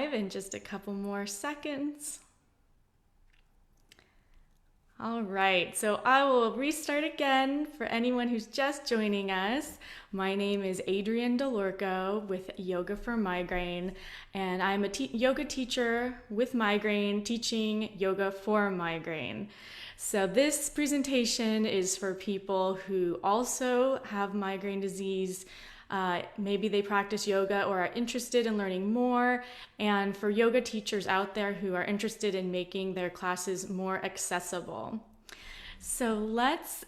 live in just a couple more seconds. All right, so I will restart again for anyone who's just joining us. My name is Adriane DeLorco with Yoga for Migraine, and I'm a yoga teacher with migraine, teaching yoga for migraine. So this presentation is for people who also have migraine disease. Maybe they practice yoga or are interested in learning more, and for yoga teachers out there who are interested in making their classes more accessible. So let's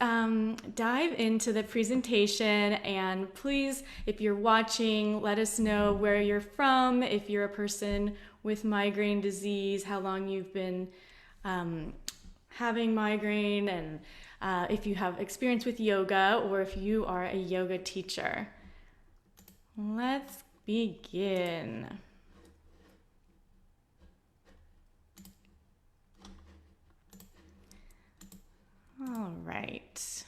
dive into the presentation, and please, if you're watching, let us know where you're from, if you're a person with migraine disease, how long you've been having migraine, and if you have experience with yoga or if you are a yoga teacher. Let's begin. All right.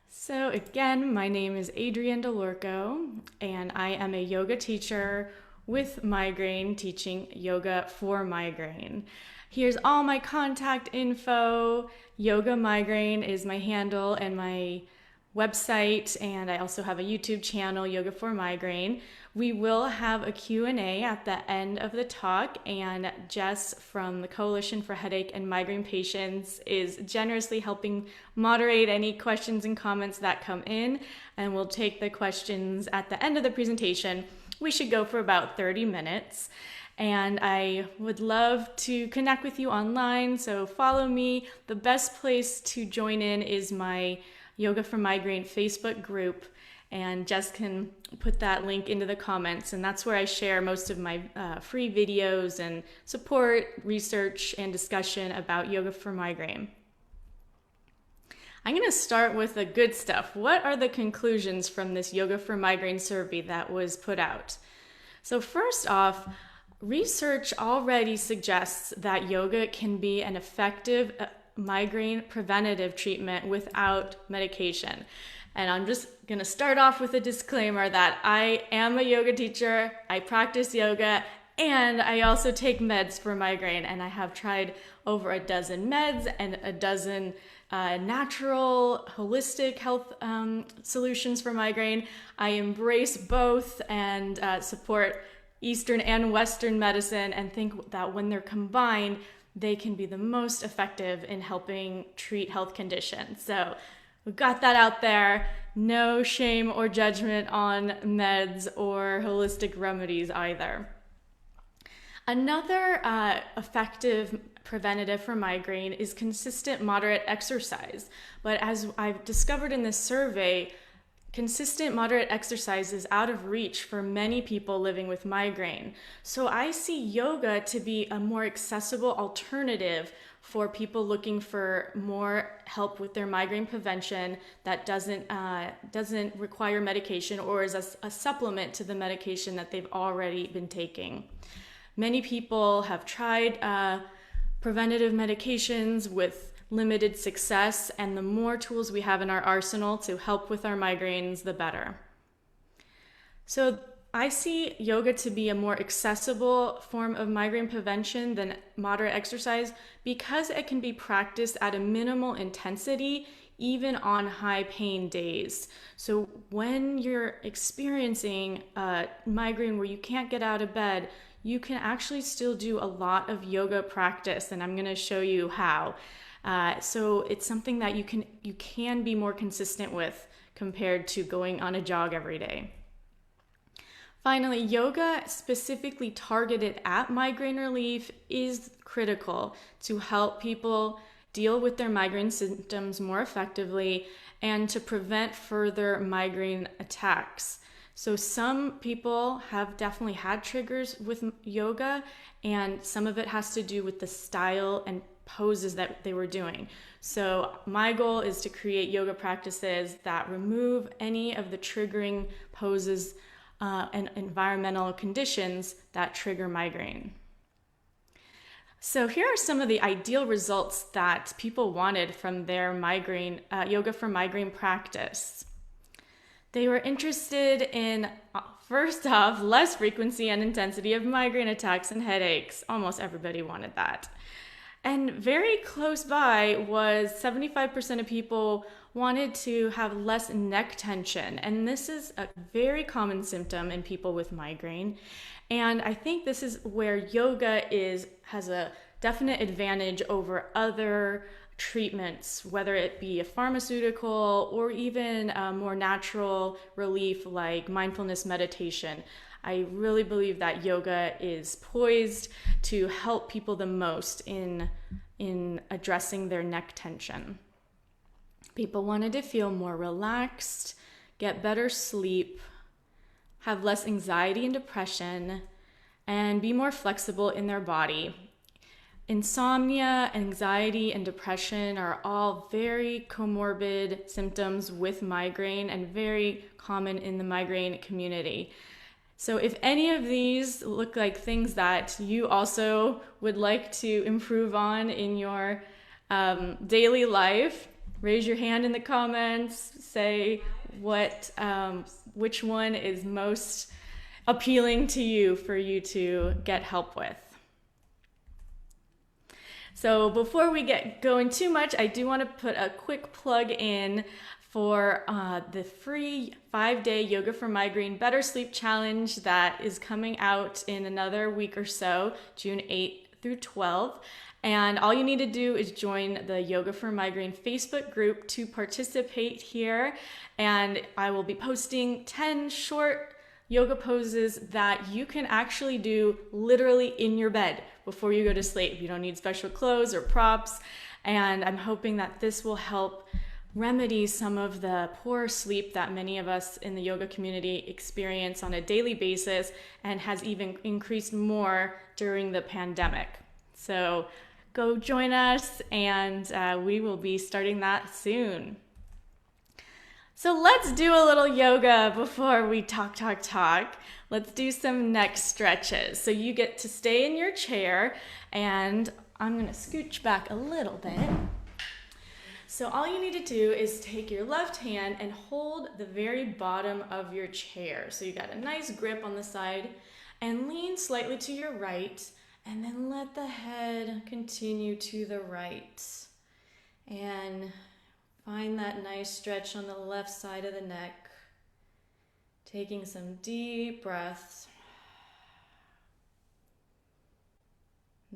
So again, my name is Adriane DeLorco, and I am a yoga teacher with migraine, teaching yoga for migraine. Here's all my contact info. Yoga Migraine is my handle and my website, and I also have a YouTube channel, Yoga for Migraine. We will have a Q&A at the end of the talk, and Jess from the Coalition for Headache and Migraine Patients is generously helping moderate any questions and comments that come in, and we'll take the questions at the end of the presentation. We should go for about 30 minutes. And I would love to connect with you online, so follow me. The best place to join in is my Yoga for Migraine Facebook group, and Jess can put that link into the comments, and that's where I share most of my free videos and support, research, and discussion about yoga for migraine. I'm going to start with the good stuff. What are the conclusions from this Yoga for Migraine survey that was put out? So first off, research already suggests that yoga can be an effective migraine preventative treatment without medication. And I'm just going to start off with a disclaimer that I am a yoga teacher, I practice yoga, and I also take meds for migraine. And I have tried over a dozen meds and a dozen natural, holistic health solutions for migraine. I embrace both and support Eastern and Western medicine, and think that when they're combined, they can be the most effective in helping treat health conditions. So we've got that out there. No shame or judgment on meds or holistic remedies either. Another effective preventative for migraine is consistent moderate exercise. But as I've discovered in this survey, consistent moderate exercise is out of reach for many people living with migraine. So I see yoga to be a more accessible alternative for people looking for more help with their migraine prevention that doesn't require medication, or is a supplement to the medication that they've already been taking. Many people have tried preventative medications with limited success, and the more tools we have in our arsenal to help with our migraines, the better. So I see yoga to be a more accessible form of migraine prevention than moderate exercise because it can be practiced at a minimal intensity, even on high pain days. So when you're experiencing a migraine where you can't get out of bed, you can actually still do a lot of yoga practice, and I'm going to show you how. So it's something that you can be more consistent with compared to going on a jog every day. Finally, yoga specifically targeted at migraine relief is critical to help people deal with their migraine symptoms more effectively and to prevent further migraine attacks. So some people have definitely had triggers with yoga, and some of it has to do with the style and poses that they were doing. So my goal is to create yoga practices that remove any of the triggering poses and environmental conditions that trigger migraine. So here are some of the ideal results that people wanted from their migraine yoga for migraine practice. They were interested in, first off, less frequency and intensity of migraine attacks and headaches. Almost everybody wanted that. And very close by was 75% of people wanted to have less neck tension. And this is a very common symptom in people with migraine. And I think this is where yoga has a definite advantage over other treatments, whether it be a pharmaceutical or even a more natural relief like mindfulness meditation. I really believe that yoga is poised to help people the most in addressing their neck tension. People wanted to feel more relaxed, get better sleep, have less anxiety and depression, and be more flexible in their body. Insomnia, anxiety, and depression are all very comorbid symptoms with migraine and very common in the migraine community. So if any of these look like things that you also would like to improve on in your daily life, raise your hand in the comments, say which one is most appealing to you for you to get help with. So before we get going too much, I do want to put a quick plug in for the free 5-day Yoga for Migraine Better Sleep Challenge that is coming out in another week or so, June 8th through 12th. And all you need to do is join the Yoga for Migraine Facebook group to participate here. And I will be posting 10 short yoga poses that you can actually do literally in your bed before you go to sleep. You don't need special clothes or props. And I'm hoping that this will help remedy some of the poor sleep that many of us in the yoga community experience on a daily basis and has even increased more during the pandemic. So go join us, and we will be starting that soon. So let's do a little yoga before we talk. Let's do some neck stretches. So you get to stay in your chair, and I'm gonna scooch back a little bit. So all you need to do is take your left hand and hold the very bottom of your chair. So you got a nice grip on the side, and lean slightly to your right, and then let the head continue to the right. And find that nice stretch on the left side of the neck. Taking some deep breaths.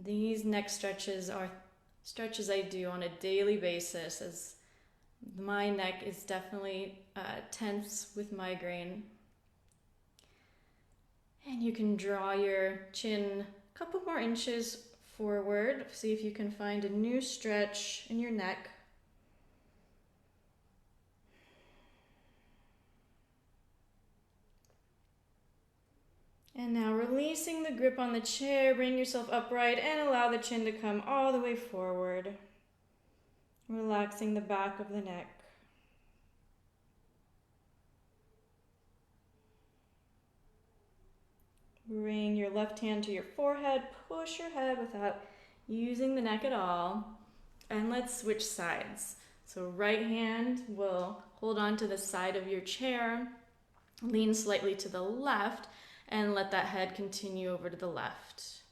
These neck stretches are stretches I do on a daily basis, as my neck is definitely tense with migraine. And you can draw your chin a couple more inches forward. See if you can find a new stretch in your neck. And now releasing the grip on the chair, bring yourself upright and allow the chin to come all the way forward. Relaxing the back of the neck. Bring your left hand to your forehead, push your head without using the neck at all. And let's switch sides. So right hand will hold on to the side of your chair, lean slightly to the left, and let that head continue over to the left.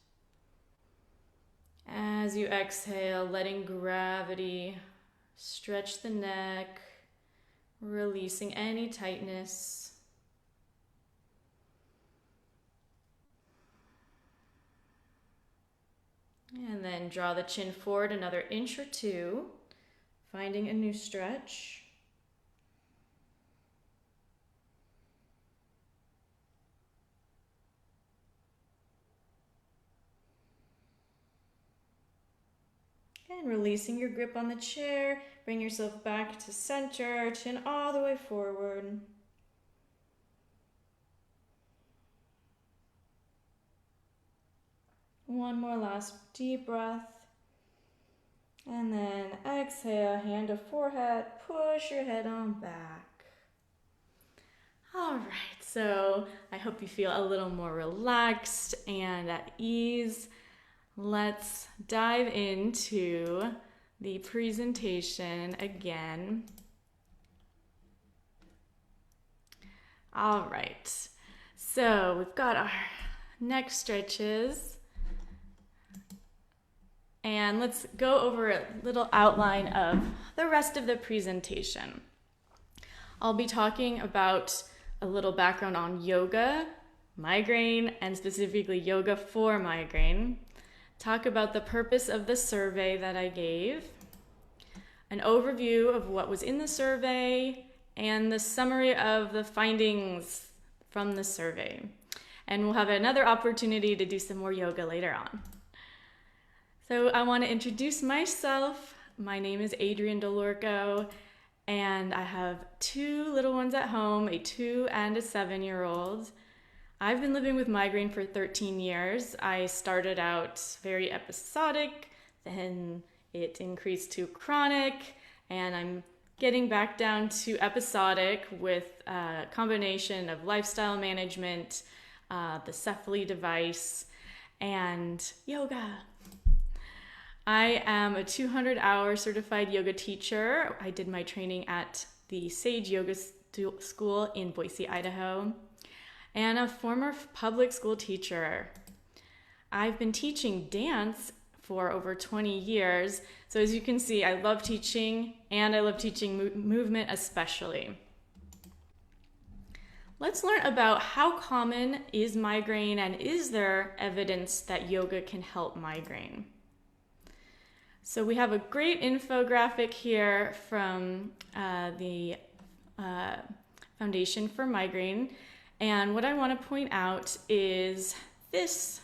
As you exhale, letting gravity stretch the neck, releasing any tightness. And then draw the chin forward another inch or two, finding a new stretch. And releasing your grip on the chair, bring yourself back to center, chin all the way forward. One more last deep breath. And then exhale, hand to forehead, push your head on back. All right, so I hope you feel a little more relaxed and at ease. Let's dive into the presentation again. All right. So we've got our neck stretches. And let's go over a little outline of the rest of the presentation. I'll be talking about a little background on yoga, migraine, and specifically yoga for migraine. Talk about the purpose of the survey that I gave, an overview of what was in the survey, and the summary of the findings from the survey. And we'll have another opportunity to do some more yoga later on. So I want to introduce myself. My name is Adriane DeLorco, and I have two little ones at home, a 2 and a 7-year-old. I've been living with migraine for 13 years. I started out very episodic, then it increased to chronic, and I'm getting back down to episodic with a combination of lifestyle management, the Cephally device, and yoga. I am a 200-hour certified yoga teacher. I did my training at the Sage Yoga School in Boise, Idaho, and a former public school teacher. I've been teaching dance for over 20 years. So as you can see, I love teaching, and I love teaching movement especially. Let's learn about how common is migraine, and is there evidence that yoga can help migraine? So we have a great infographic here from the Foundation for Migraine. And what I want to point out is this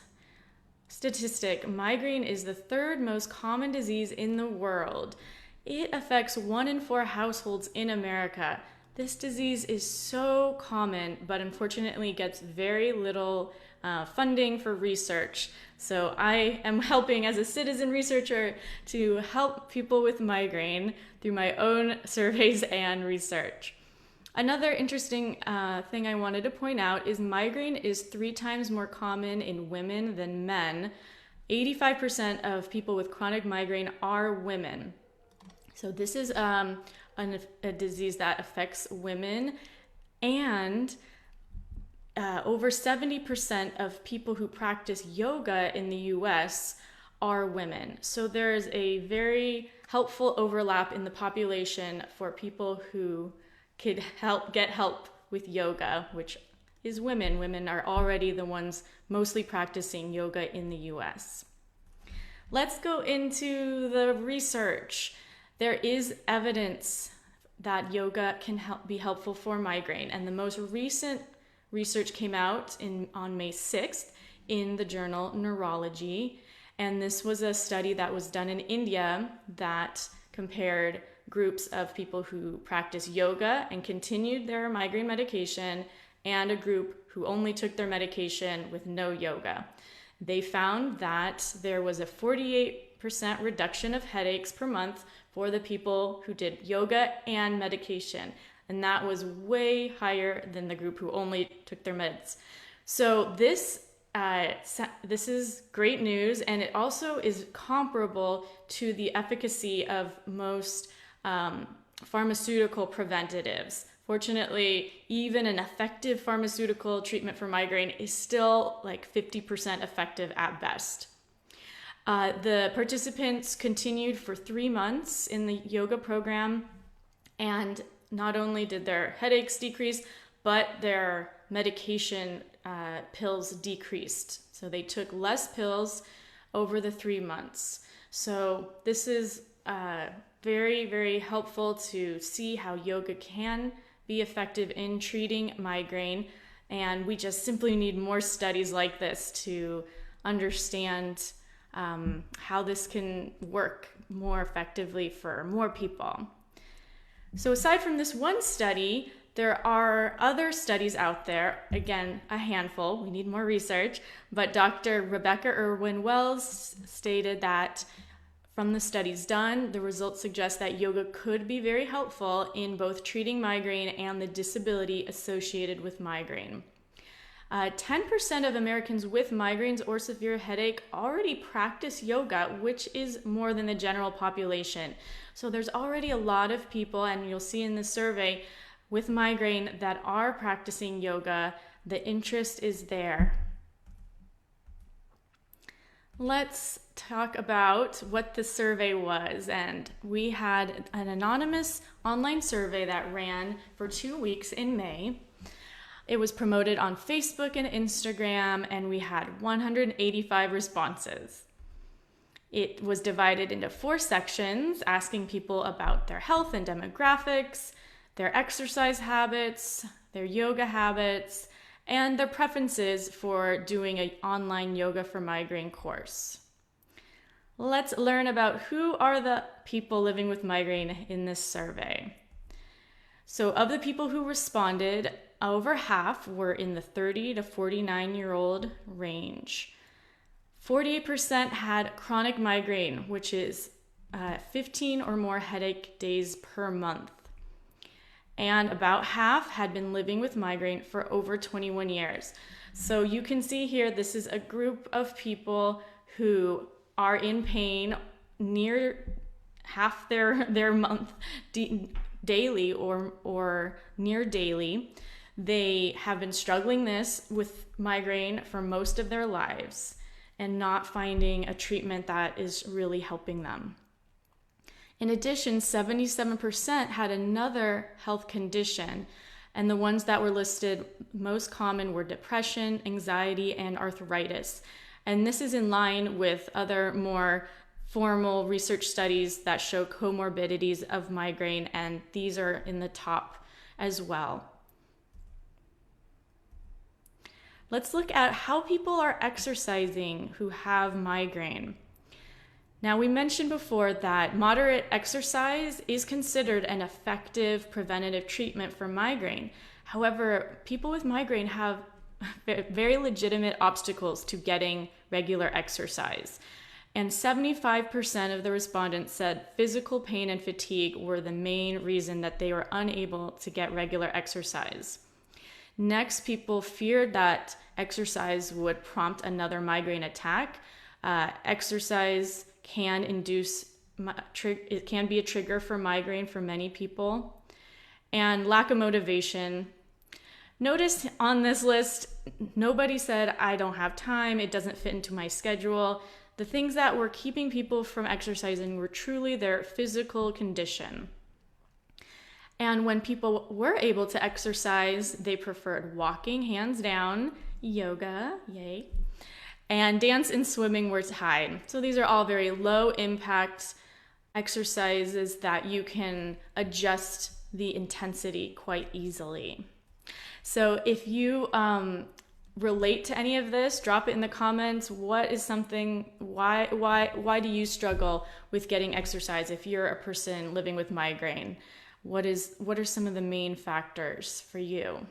statistic. Migraine is the 3rd most common disease in the world. It affects 1 in 4 households in America. This disease is so common, but unfortunately gets very little funding for research. So I am helping as a citizen researcher to help people with migraine through my own surveys and research. Another interesting thing I wanted to point out is migraine is 3 times more common in women than men. 85% of people with chronic migraine are women. So this is a disease that affects women, and over 70% of people who practice yoga in the US are women. So there's a very helpful overlap in the population for people who could get help with yoga, which is women. Women are already the ones mostly practicing yoga in the US. Let's go into the research. There is evidence that yoga can be helpful for migraine, and the most recent research came out on May 6th in the journal Neurology, and this was a study that was done in India that compared groups of people who practice yoga and continued their migraine medication and a group who only took their medication with no yoga. They found that there was a 48% reduction of headaches per month for the people who did yoga and medication. And that was way higher than the group who only took their meds. So this is great news, and it also is comparable to the efficacy of most pharmaceutical preventatives. Fortunately, even an effective pharmaceutical treatment for migraine is still like 50% effective at best. The participants continued for 3 months in the yoga program, and not only did their headaches decrease, but their medication pills decreased. So they took less pills over the 3 months. So this is very, very helpful to see how yoga can be effective in treating migraine. And we just simply need more studies like this to understand how this can work more effectively for more people. So aside from this one study, there are other studies out there, again, a handful, we need more research, but Dr. Rebecca Irwin-Wells stated that from the studies done, the results suggest that yoga could be very helpful in both treating migraine and the disability associated with migraine. 10% of Americans with migraines or severe headache already practice yoga, which is more than the general population. So there's already a lot of people, and you'll see in the survey, with migraine that are practicing yoga. The interest is there. Let's talk about what the survey was. And we had an anonymous online survey that ran for 2 weeks in May. It was promoted on Facebook and Instagram, and we had 185 responses. It was divided into 4 sections, asking people about their health and demographics, their exercise habits, their yoga habits, and their preferences for doing an online yoga for migraine course. Let's learn about who are the people living with migraine in this survey. So of the people who responded, over half were in the 30 to 49-year-old range. 48% had chronic migraine, which is 15 or more headache days per month. And about half had been living with migraine for over 21 years. So you can see here, this is a group of people who are in pain near half their month daily or near daily. They have been struggling with migraine for most of their lives and not finding a treatment that is really helping them. In addition, 77% had another health condition, and the ones that were listed most common were depression, anxiety, and arthritis. And this is in line with other more formal research studies that show comorbidities of migraine, and these are in the top as well. Let's look at how people are exercising who have migraine. Now, we mentioned before that moderate exercise is considered an effective preventative treatment for migraine. However, people with migraine have very legitimate obstacles to getting regular exercise. And 75% of the respondents said physical pain and fatigue were the main reason that they were unable to get regular exercise. Next, people feared that exercise would prompt another migraine attack. Exercise can it can be a trigger for migraine for many people. And lack of motivation. Notice on this list, nobody said, I don't have time, it doesn't fit into my schedule. The things that were keeping people from exercising were truly their physical condition. And when people were able to exercise, they preferred walking, hands down, yoga, yay, and dance and swimming were tied. So these are all very low impact exercises that you can adjust the intensity quite easily. So if you relate to any of this, drop it in the comments. What is something, why do you struggle with getting exercise if you're a person living with migraine? What are some of the main factors for you?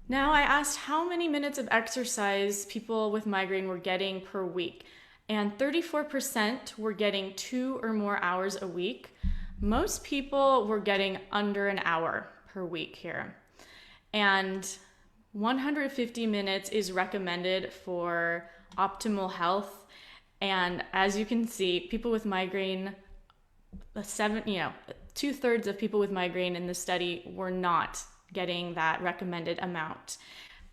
Now, I asked how many minutes of exercise people with migraine were getting per week, and 34% were getting 2 or more hours a week. Most people were getting under an hour per week here, and 150 minutes is recommended for optimal health. And as you can see, people with migraine, 2/3 of people with migraine in the study were not getting that recommended amount.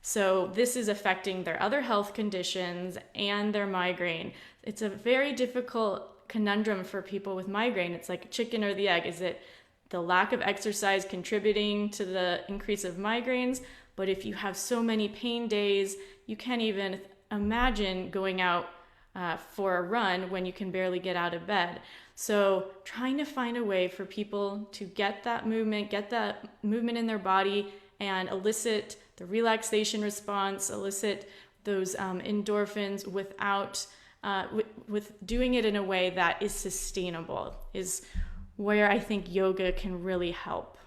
So this is affecting their other health conditions and their migraine. It's a very difficult conundrum for people with migraine. It's like chicken or the egg. Is it the lack of exercise contributing to the increase of migraines? But if you have so many pain days, you can't even imagine going out for a run when you can barely get out of bed. So trying to find a way for people to get that movement in their body and elicit the relaxation response, elicit those endorphins without, with doing it in a way that is sustainable is where I think yoga can really help.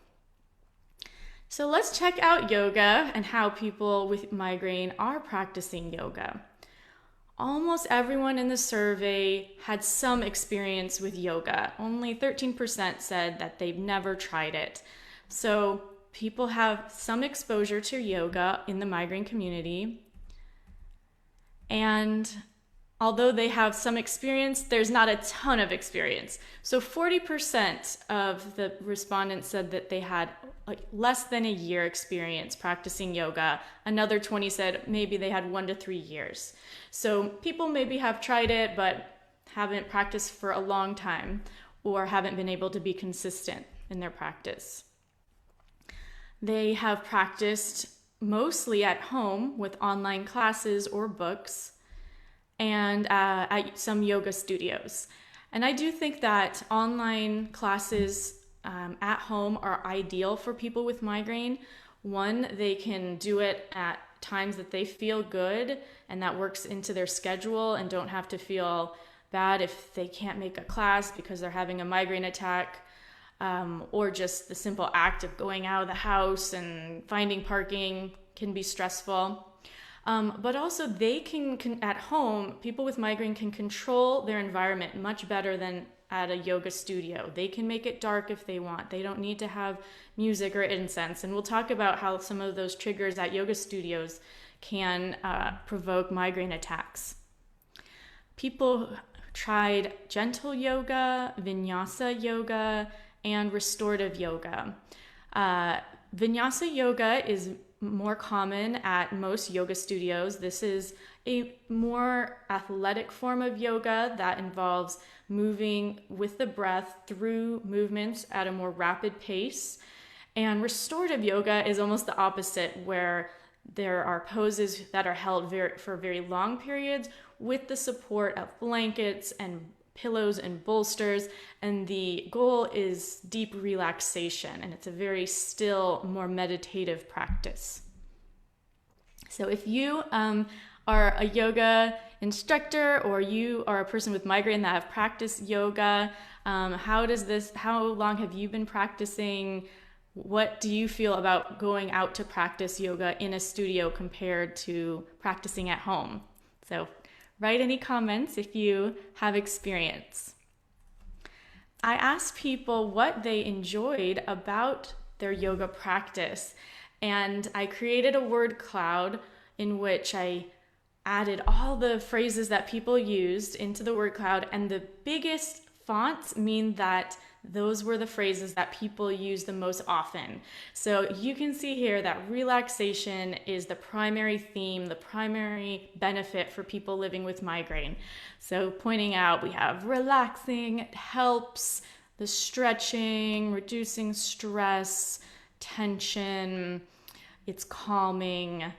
So let's check out yoga and how people with migraine are practicing yoga. Almost everyone in the survey had some experience with yoga. Only 13% said that they've never tried it. So people have some exposure to yoga in the migraine community. And although they have some experience, there's not a ton of experience. So 40% of the respondents said that they had like less than a year experience practicing yoga. Another 20 said maybe they had 1 to 3 years. So people maybe have tried it, but haven't practiced for a long time or haven't been able to be consistent in their practice. They have practiced mostly at home with online classes or books and at some yoga studios. And I do think that online classes at home are ideal for people with migraine. One, they can do it at times that they feel good and that works into their schedule and don't have to feel bad if they can't make a class because they're having a migraine attack, or just the simple act of going out of the house and finding parking can be stressful. But also they can at home, people with migraine can control their environment much better than at a yoga studio. They can make it dark if they want. They don't need to have music or incense. And we'll talk about how some of those triggers at yoga studios can provoke migraine attacks. People tried gentle yoga, vinyasa yoga, and restorative yoga. Vinyasa yoga is more common at most yoga studios. This is a more athletic form of yoga that involves moving with the breath through movements at a more rapid pace. And restorative yoga is almost the opposite, where there are poses that are held for very long periods with the support of blankets and pillows and bolsters, and the goal is deep relaxation, and it's a very still, more meditative practice. So if you are a yoga instructor or you are a person with migraine that have practiced yoga, how long have you been practicing? What do you feel about going out to practice yoga in a studio compared to practicing at home? So write any comments if you have experience. I asked people what they enjoyed about their yoga practice, and I created a word cloud in which I added all the phrases that people used into the word cloud, and the biggest fonts mean that those were the phrases that people use the most often. So you can see here that relaxation is the primary theme, the primary benefit for people living with migraine. So pointing out, we have relaxing, it helps, the stretching, reducing stress, tension, it's calming.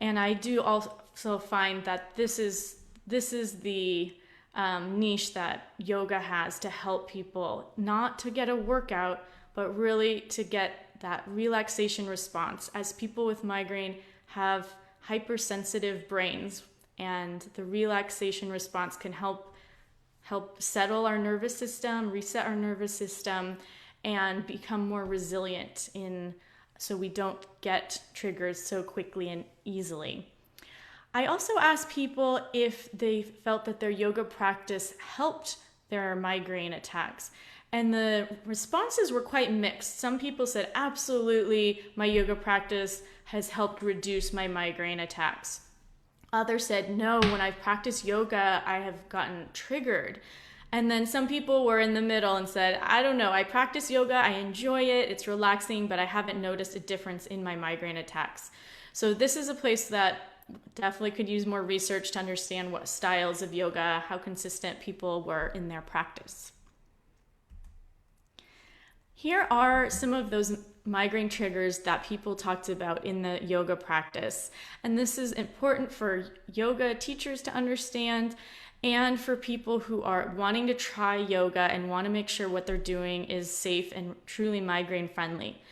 And I do also find that this is the niche that yoga has to help people, not to get a workout, but really to get that relaxation response, as people with migraine have hypersensitive brains, and the relaxation response can help settle our nervous system, reset our nervous system, and become more resilient so we don't get triggers so quickly and easily. I also asked people if they felt that their yoga practice helped their migraine attacks, and the responses were quite mixed. Some people said, absolutely, my yoga practice has helped reduce my migraine attacks. Others said, no, when I've practiced yoga, I have gotten triggered. And then some people were in the middle and said, I don't know, I practice yoga, I enjoy it, it's relaxing, but I haven't noticed a difference in my migraine attacks. So this is a place that definitely could use more research to understand what styles of yoga, how consistent people were in their practice. Here are some of those migraine triggers that people talked about in the yoga practice. And this is important for yoga teachers to understand, and for people who are wanting to try yoga and want to make sure what they're doing is safe and truly migraine friendly.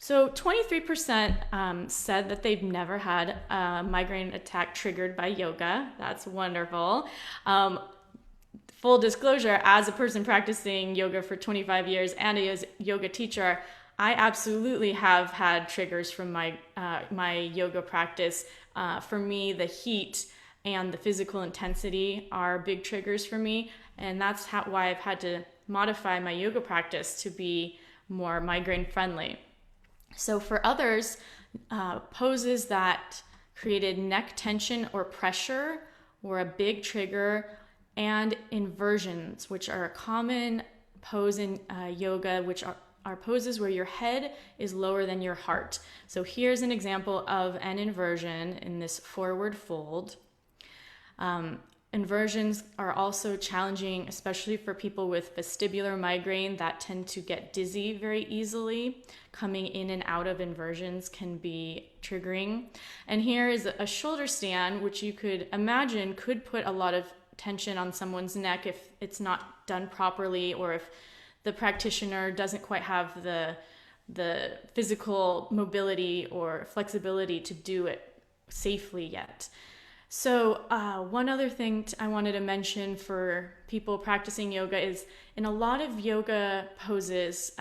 So 23% said that they've never had a migraine attack triggered by yoga. That's wonderful. Full disclosure, as a person practicing yoga for 25 years and as a yoga teacher, I absolutely have had triggers from my yoga practice. For me, the heat and the physical intensity are big triggers for me, and that's why I've had to modify my yoga practice to be more migraine friendly. So for others, poses that created neck tension or pressure or a big trigger, and inversions, which are a common pose in yoga, which are poses where your head is lower than your heart. So here's an example of an inversion in this forward fold. Inversions are also challenging, especially for people with vestibular migraine that tend to get dizzy very easily. Coming in and out of inversions can be triggering. And here is a shoulder stand, which you could imagine could put a lot of tension on someone's neck if it's not done properly, or if the practitioner doesn't quite have the physical mobility or flexibility to do it safely yet. So one other thing I wanted to mention for people practicing yoga is in a lot of yoga poses,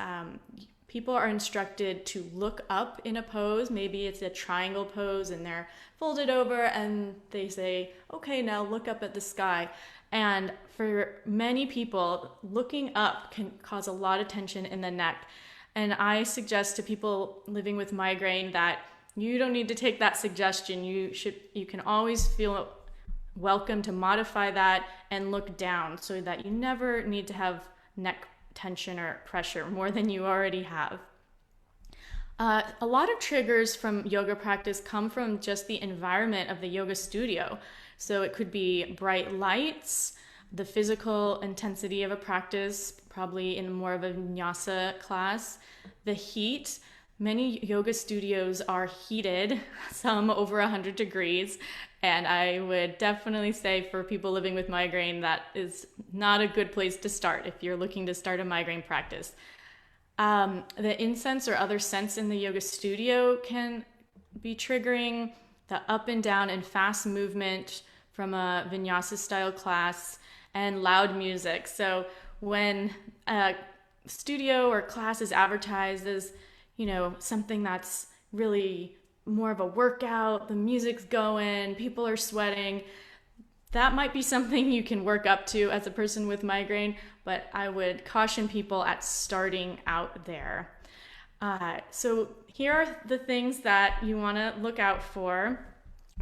people are instructed to look up in a pose. Maybe it's a triangle pose and they're folded over and they say, okay, now look up at the sky. And for many people, looking up can cause a lot of tension in the neck. And I suggest to people living with migraine that you don't need to take that suggestion. You can always feel welcome to modify that and look down so that you never need to have neck tension or pressure more than you already have. A lot of triggers from yoga practice come from just the environment of the yoga studio. So it could be bright lights, the physical intensity of a practice, probably in more of a vinyasa class, the heat. Many yoga studios are heated, some over 100 degrees, and I would definitely say for people living with migraine, that is not a good place to start if you're looking to start a migraine practice. The incense or other scents in the yoga studio can be triggering. The up and down and fast movement from a vinyasa style class, and loud music. So when a studio or class is advertised as something that's really more of a workout, the music's going, people are sweating, that might be something you can work up to as a person with migraine, but I would caution people at starting out there. So here are the things that you want to look out for,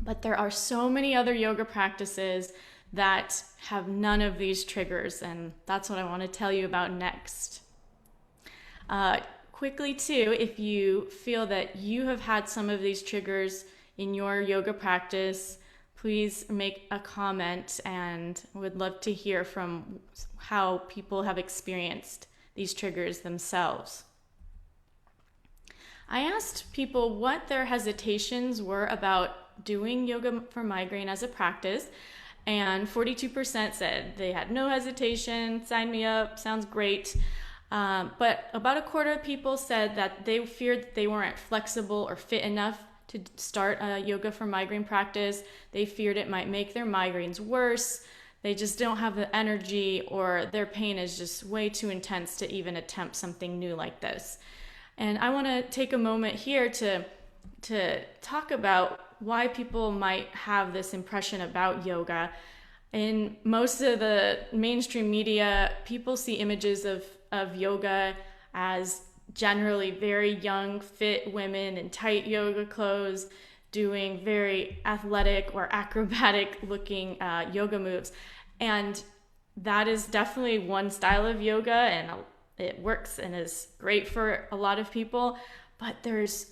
but there are so many other yoga practices that have none of these triggers, and that's what I want to tell you about next. Quickly too, if you feel that you have had some of these triggers in your yoga practice, please make a comment, and would love to hear from how people have experienced these triggers themselves. I asked people what their hesitations were about doing yoga for migraine as a practice, and 42% said they had no hesitation, sign me up, sounds great. But about a quarter of people said that they feared that they weren't flexible or fit enough to start a yoga for migraine practice. They feared it might make their migraines worse. They just don't have the energy, or their pain is just way too intense to even attempt something new like this. And I want to take a moment here to talk about why people might have this impression about yoga. In most of the mainstream media, people see images of yoga as generally very young, fit women in tight yoga clothes doing very athletic or acrobatic looking yoga moves. And that is definitely one style of yoga, and it works and is great for a lot of people. But there's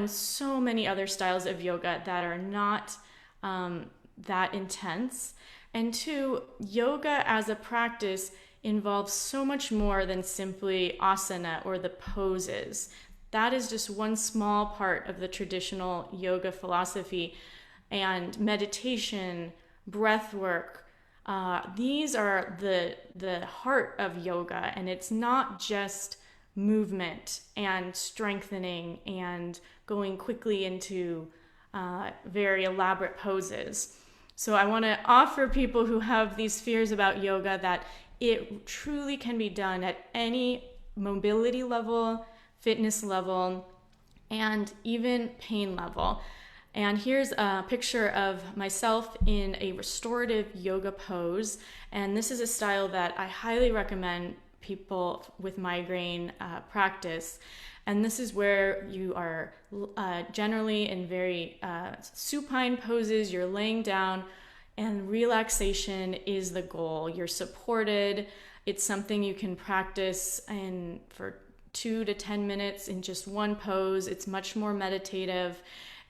so many other styles of yoga that are not that intense. And two, yoga as a practice involves so much more than simply asana or the poses. That is just one small part of the traditional yoga philosophy. And meditation, breath work, these are the heart of yoga. And it's not just movement and strengthening and going quickly into very elaborate poses. So I want to offer people who have these fears about yoga that it truly can be done at any mobility level, fitness level, and even pain level. And here's a picture of myself in a restorative yoga pose. And this is a style that I highly recommend people with migraine practice. And this is where you are generally in very supine poses. You're laying down. And relaxation is the goal. You're supported. It's something you can practice for 2 to 10 minutes in just one pose. It's much more meditative.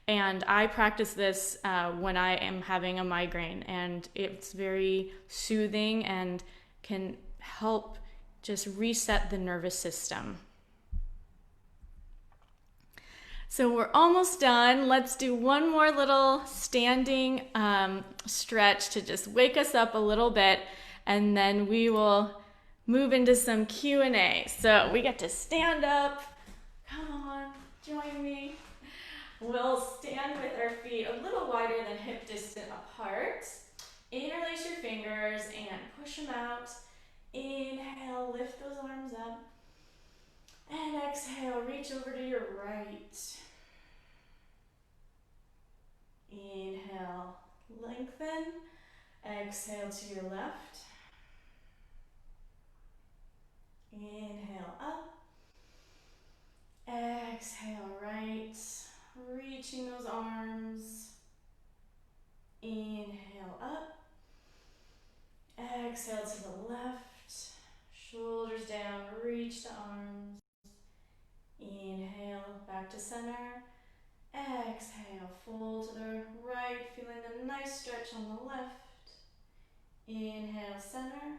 And I practice this when I am having a migraine, and it's very soothing and can help just reset the nervous system. So we're almost done. Let's do one more little standing stretch to just wake us up a little bit, and then we will move into some Q&A. So we get to stand up. Come on, join me. We'll stand with our feet a little wider than hip distance apart. Interlace your fingers and push them out. Inhale, lift those arms up. And exhale, reach over to your right. Inhale, lengthen. Exhale to your left. Inhale up. Exhale right. Reaching those arms. Inhale up. Exhale to the left. Shoulders down, reach the arms. Inhale, back to center. Exhale, fold to the right, feeling a nice stretch on the left. Inhale, center.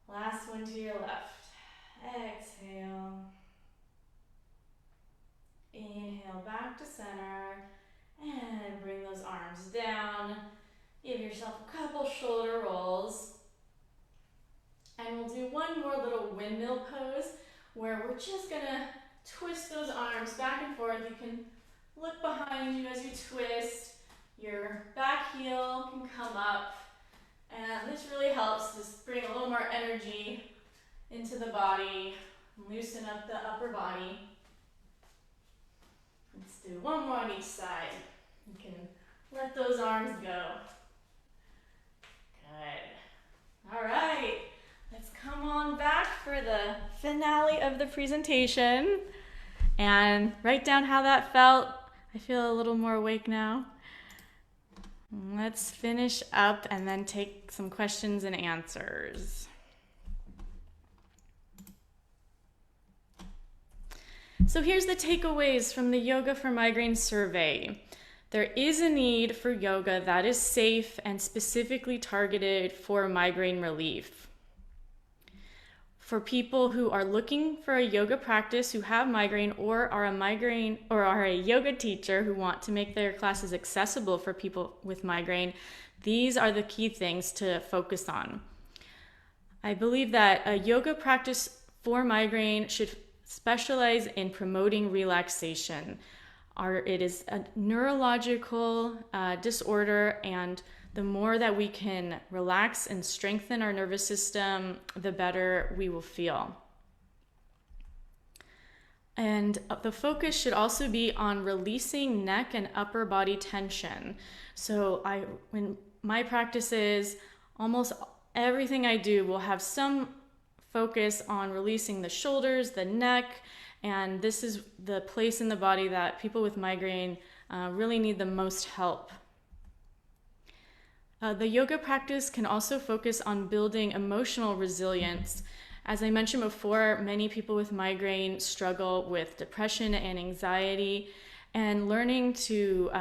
Last one to your left. Exhale. Inhale, back to center. And bring those arms down. Give yourself a couple shoulder rolls. And we'll do one more little windmill pose where we're just gonna twist those arms back and forth. You can look behind you as you twist. Your back heel can come up. And this really helps just bring a little more energy into the body, loosen up the upper body. Let's do one more on each side. You can let those arms go. Good. All right, let's come on back for the finale of the presentation and write down how that felt. I feel a little more awake now. Let's finish up and then take some questions and answers. So here's the takeaways from the Yoga for Migraine survey. There is a need for yoga that is safe and specifically targeted for migraine relief. For people who are looking for a yoga practice, who have migraine or are a yoga teacher who want to make their classes accessible for people with migraine, these are the key things to focus on. I believe that a yoga practice for migraine should specialize in promoting relaxation. It is a neurological disorder, and the more that we can relax and strengthen our nervous system, the better we will feel. And the focus should also be on releasing neck and upper body tension. So when my practices, almost everything I do will have some focus on releasing the shoulders, the neck, and this is the place in the body that people with migraine really need the most help. The yoga practice can also focus on building emotional resilience. As I mentioned before, many people with migraine struggle with depression and anxiety, and learning to,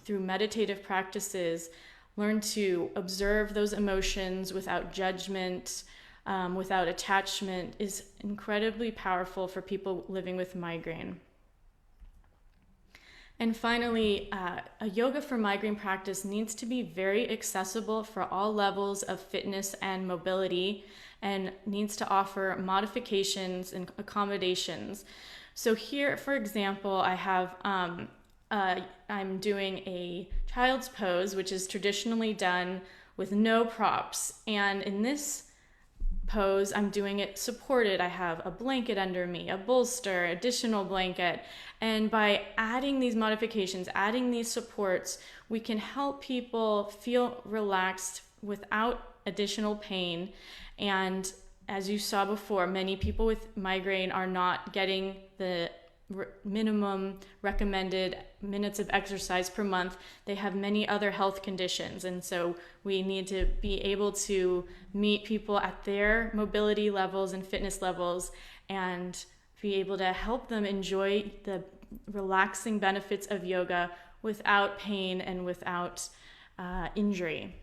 through meditative practices, learn to observe those emotions without judgment, without attachment, is incredibly powerful for people living with migraine. And finally, a yoga for migraine practice needs to be very accessible for all levels of fitness and mobility, and needs to offer modifications and accommodations. So here, for example, I have I'm doing a child's pose, which is traditionally done with no props, and in this pose, I'm doing it supported. I have a blanket under me, a bolster, additional blanket. And by adding these modifications, adding these supports, we can help people feel relaxed without additional pain. And as you saw before, many people with migraine are not getting the minimum recommended minutes of exercise per month, they have many other health conditions. And so we need to be able to meet people at their mobility levels and fitness levels and be able to help them enjoy the relaxing benefits of yoga without pain and without injury.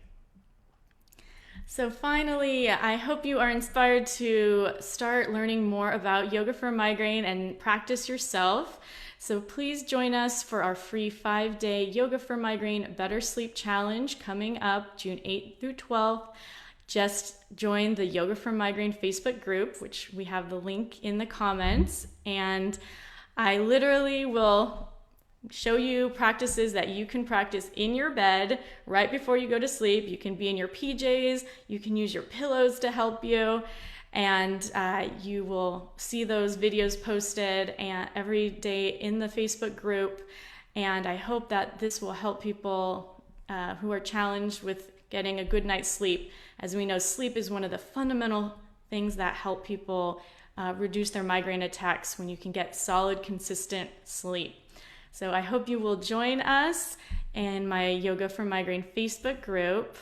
So finally, I hope you are inspired to start learning more about yoga for migraine and practice yourself. So please join us for our free 5-day Yoga for Migraine Better Sleep Challenge coming up June 8th through 12th. Just join the Yoga for Migraine Facebook group, which we have the link in the comments. And I literally will show you practices that you can practice in your bed right before you go to sleep. You can be in your PJs, you can use your pillows to help you, and you will see those videos posted every day in the Facebook group. And I hope that this will help people who are challenged with getting a good night's sleep. As we know, sleep is one of the fundamental things that help people reduce their migraine attacks when you can get solid, consistent sleep. So I hope you will join us in my Yoga for Migraine Facebook group.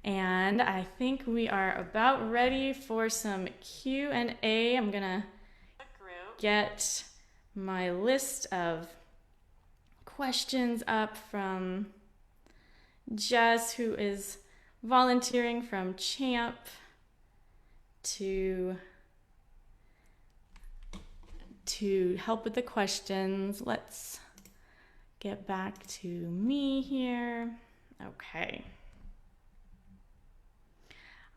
And I think we are about ready for some Q&A. I'm going to get my list of questions up from Jess, who is volunteering from CHAMP to help with the questions. Let's get back to me here. Okay.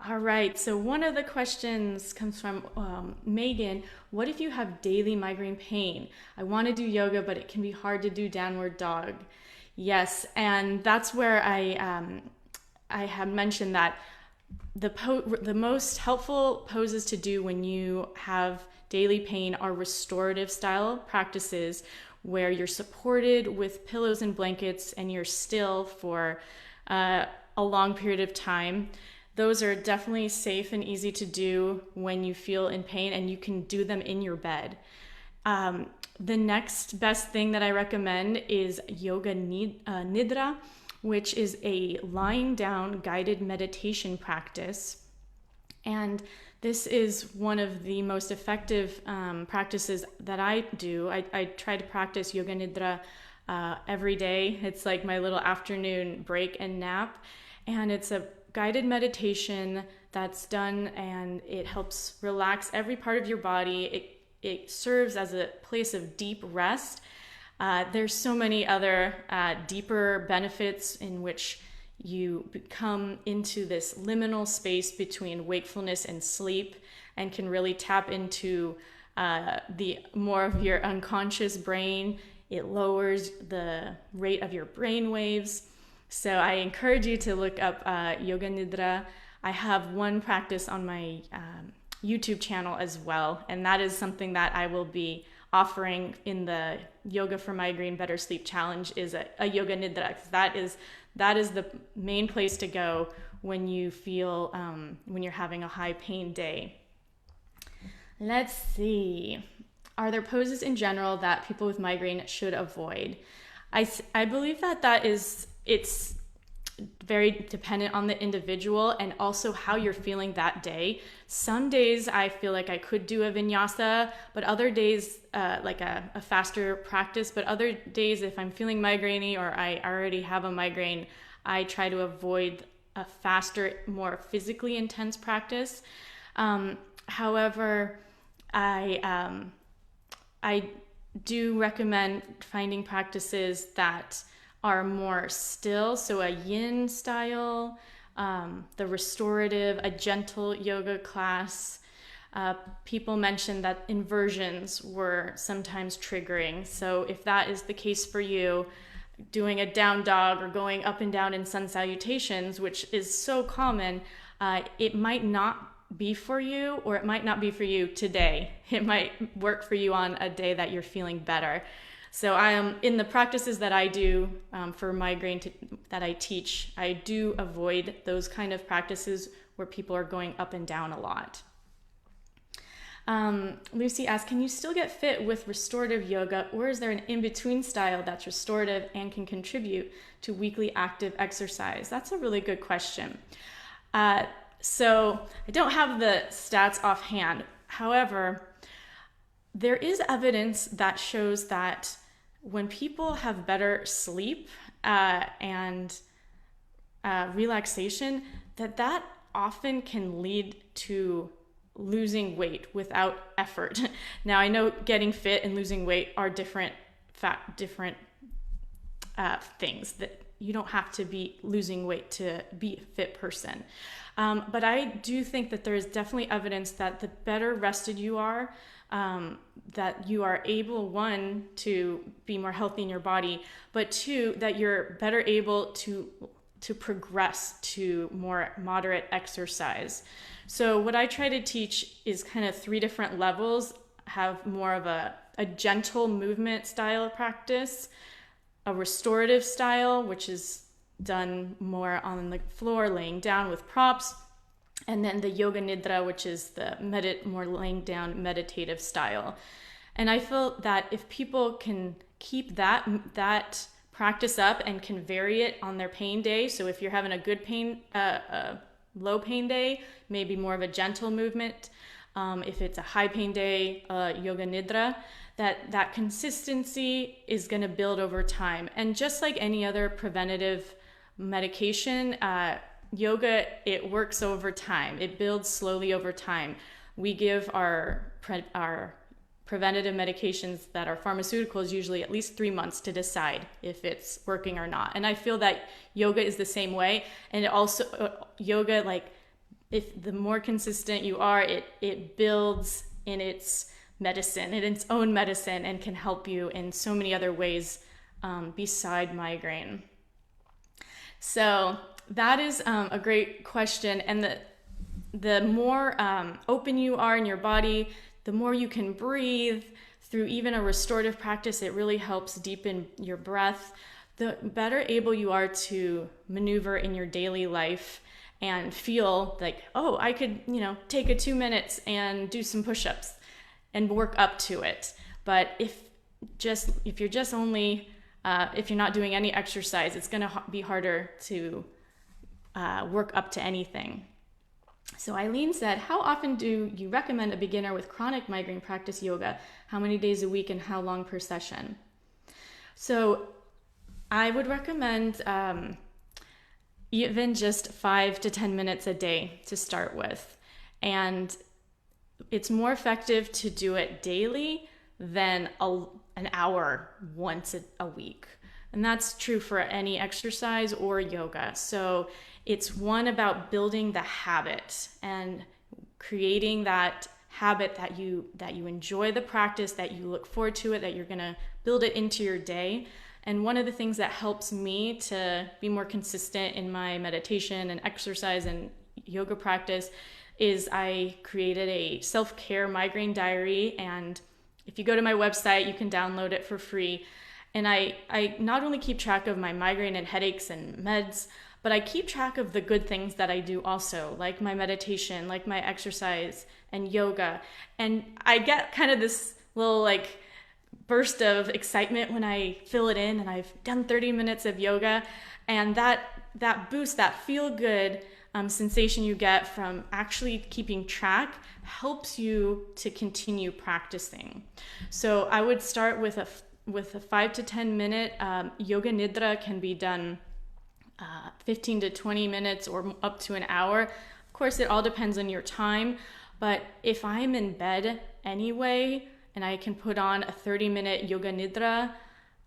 All right, so one of the questions comes from Megan. What if you have daily migraine pain? I want to do yoga, but it can be hard to do downward dog. Yes, and that's where I have mentioned that the most helpful poses to do when you have daily pain are restorative style practices where you're supported with pillows and blankets and you're still for a long period of time. Those are definitely safe and easy to do when you feel in pain, and you can do them in your bed. The next best thing that I recommend is Yoga Nidra, which is a lying down guided meditation practice. And this is one of the most effective practices that I do. I try to practice Yoga Nidra every day. It's like my little afternoon break and nap. And it's a guided meditation that's done, and it helps relax every part of your body. It serves as a place of deep rest. There's so many other deeper benefits in which you come into this liminal space between wakefulness and sleep and can really tap into the more of your unconscious brain. It lowers the rate of your brain waves. So I encourage you to look up Yoga Nidra. I have one practice on my YouTube channel as well, and that is something that I will be offering in the Yoga for Migraine Better Sleep Challenge, is a Yoga Nidra. That is the main place to go when you feel when you're having a high pain day. Let's see. Are there poses in general that people with migraine should avoid? I believe it's very dependent on the individual and also how you're feeling that day. Some days I feel like I could do a vinyasa, but other days like a faster practice. But other days, if I'm feeling migraine-y or I already have a migraine, I try to avoid a faster, more physically intense practice. However, I do recommend finding practices that are more still, so a yin style, the restorative, a gentle yoga class. People mentioned that inversions were sometimes triggering. So if that is the case for you, doing a down dog or going up and down in sun salutations, which is so common, it might not be for you, or it might not be for you today. It might work for you on a day that you're feeling better. So in the practices that I do for migraine that I teach, I do avoid those kind of practices where people are going up and down a lot. Lucy asks, can you still get fit with restorative yoga, or is there an in-between style that's restorative and can contribute to weekly active exercise? That's a really good question. So I don't have the stats offhand. However, there is evidence that shows that when people have better sleep and relaxation, that often can lead to losing weight without effort. Now, I know getting fit and losing weight are different things, that you don't have to be losing weight to be a fit person. But I do think that there is definitely evidence that the better rested you are, that you are able, one, to be more healthy in your body, but two, that you're better able to progress to more moderate exercise. So what I try to teach is kind of 3 different levels. Have more of a gentle movement style of practice, a restorative style, which is done more on the floor, laying down with props, and then the yoga nidra, which is the more laying down meditative style. And I feel that if people can keep that practice up and can vary it on their pain day, so if you're having a good pain, low pain day, maybe more of a gentle movement. If it's a high pain day, yoga nidra, that consistency is going to build over time. And just like any other preventative medication, yoga, it works over time. It builds slowly over time. We give our preventative medications that are pharmaceuticals usually at least 3 months to decide if it's working or not. And I feel that yoga is the same way. And it also, yoga, like, if the more consistent you are, it builds in its medicine, in its own medicine, and can help you in so many other ways beside migraine. So that is a great question. And the more open you are in your body, the more you can breathe through even a restorative practice. It really helps deepen your breath. The better able you are to maneuver in your daily life and feel like, oh, I could, take a 2 minutes and do some push-ups and work up to it. But if you're not doing any exercise, it's going to be harder to work up to anything. So Eileen said, how often do you recommend a beginner with chronic migraine practice yoga? How many days a week and how long per session? So I would recommend even just 5 to 10 minutes a day to start with. And it's more effective to do it daily than an hour once a week. And that's true for any exercise or yoga. So it's one about building the habit and creating that habit that you enjoy the practice, that you look forward to it, that you're going to build it into your day. And one of the things that helps me to be more consistent in my meditation and exercise and yoga practice is I created a self-care migraine diary. And if you go to my website, you can download it for free. And I not only keep track of my migraine and headaches and meds, but I keep track of the good things that I do also, like my meditation, like my exercise and yoga. And I get kind of this little burst of excitement when I fill it in and I've done 30 minutes of yoga. And that boost, that feel good sensation you get from actually keeping track helps you to continue practicing. So I would start with a 5 to 10 minute yoga nidra. Can be done 15 to 20 minutes or up to an hour. Of course, it all depends on your time, but if I'm in bed anyway and I can put on a 30-minute yoga nidra,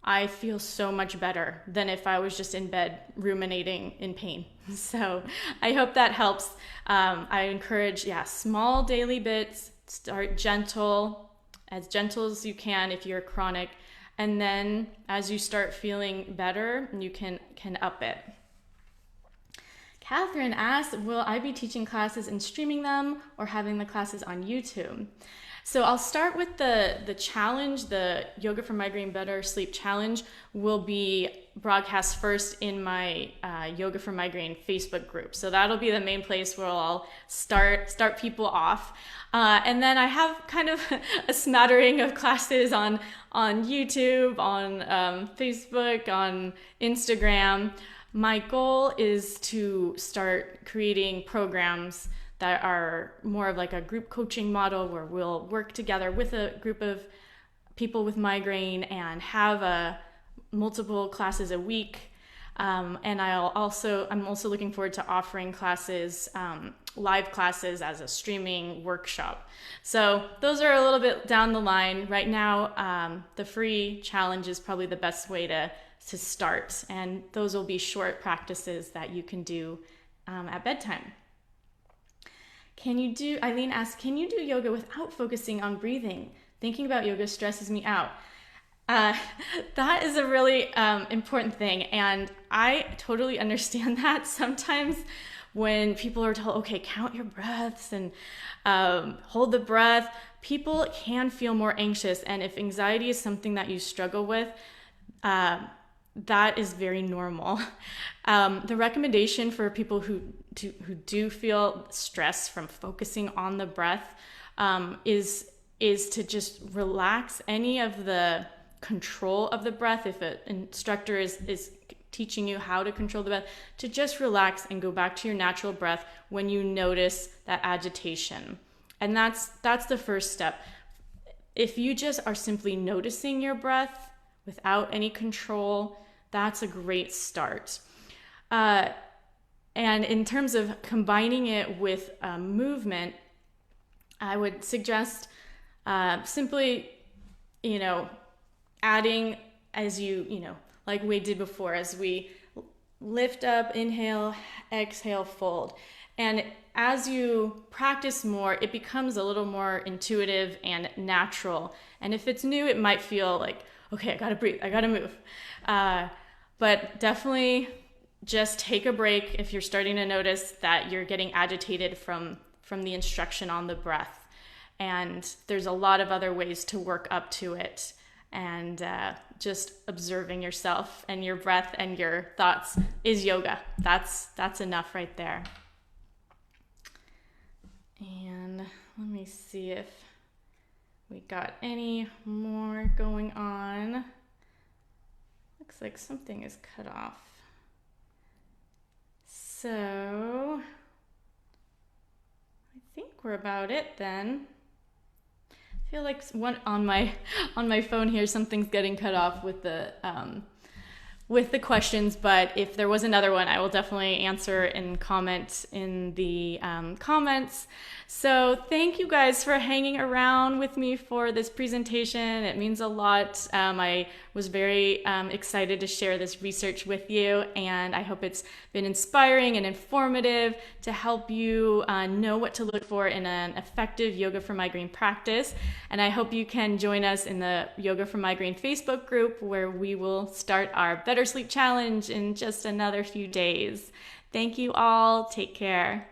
I feel so much better than if I was just in bed ruminating in pain. So I hope that helps. I encourage, small daily bits. Start gentle, as gentle as you can if you're chronic. And then as you start feeling better, you can up it. Catherine asked, will I be teaching classes and streaming them or having the classes on YouTube? So I'll start with the challenge. The Yoga for Migraine Better Sleep Challenge will be broadcast first in my Yoga for Migraine Facebook group. So that'll be the main place where I'll start people off. And then I have kind of a smattering of classes on YouTube, on Facebook, on Instagram. My goal is to start creating programs that are more of like a group coaching model where we'll work together with a group of people with migraine and have multiple classes a week. And I'm also looking forward to offering classes, live classes as a streaming workshop. So those are a little bit down the line. Right now, the free challenge is probably the best way to start. And those will be short practices that you can do at bedtime. Eileen asks, can you do yoga without focusing on breathing? Thinking about yoga stresses me out. That is a really important thing. And I totally understand that. Sometimes when people are told, okay, count your breaths and hold the breath, people can feel more anxious. And if anxiety is something that you struggle with, that is very normal. The recommendation for people who do feel stress from focusing on the breath is to just relax any of the control of the breath. If an instructor is teaching you how to control the breath, to just relax and go back to your natural breath when you notice that agitation. And that's the first step. If you just are simply noticing your breath without any control, that's a great start. And in terms of combining it with movement, I would suggest simply, adding as like we did before, as we lift up, inhale, exhale, fold. And as you practice more, it becomes a little more intuitive and natural. And if it's new, it might feel like, okay, I gotta breathe, I gotta move. But definitely just take a break if you're starting to notice that you're getting agitated from the instruction on the breath. And there's a lot of other ways to work up to it. And just observing yourself and your breath and your thoughts is yoga. That's enough right there. And let me see if we got any more going on. Looks like something is cut off. So I think we're about it then. I feel like on my phone here, something's getting cut off with the questions, but if there was another one, I will definitely answer and comment in the comments. So thank you guys for hanging around with me for this presentation. It means a lot. I was very excited to share this research with you, and I hope it's been inspiring and informative to help you know what to look for in an effective Yoga for Migraine practice. And I hope you can join us in the Yoga for Migraine Facebook group, where we will start our Better Sleep Challenge in just another few days. Thank you all. Take care.